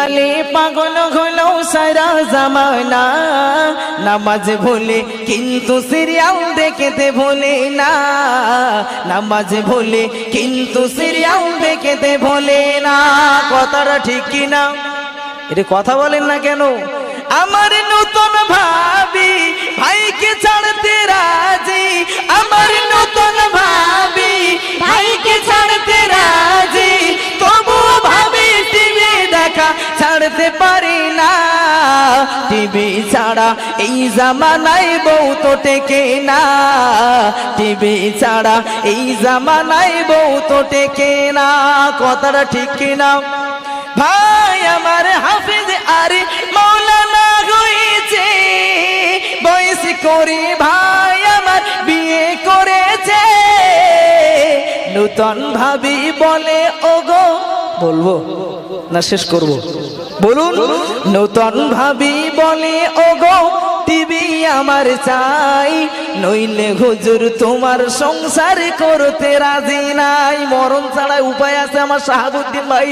বিড়ালে পাগল হলো সারা জামানা, নামাজ ভুলে কিন্তু সিরিয়াল দেখতে ভুলে না, নামাজ ভুলে কিন্তু সিরিয়াল দেখতে ভুলে না। কথাটা ঠিক কিনা? এটা কথা বলেন না কেন? আমার নতুন ভাবি ভাইকে ছাড়তে রাজি, আমার নতুন ভাবি ভাইকে ছাড়তে রাজি, তবু ভাবি টিভি দেখা ছাড়তে পারি না। টিভি ছাড়া এই জামানায় বউ তো টেকে না, টিভি ছাড়া এই জামানায় বউ তো টেকে না। কথাটা ঠিক কিনা? ভাই আমার হাফিজ আরে মৌলানা হয়েছে, বয়স করে ভাই আমার বিয়ে করেছে। নূতন ভাবি বলে ওগো, বলবো না শেষ করব? বলুন। নূতন ভাবি বলে ওগো টিভি আমার চাই, নইলে হুজুর তোমার সংসার করতে রাজি নাই। মরণ ছাড়া উপায় আছে আমার শাহাবুদ্দিন ভাই।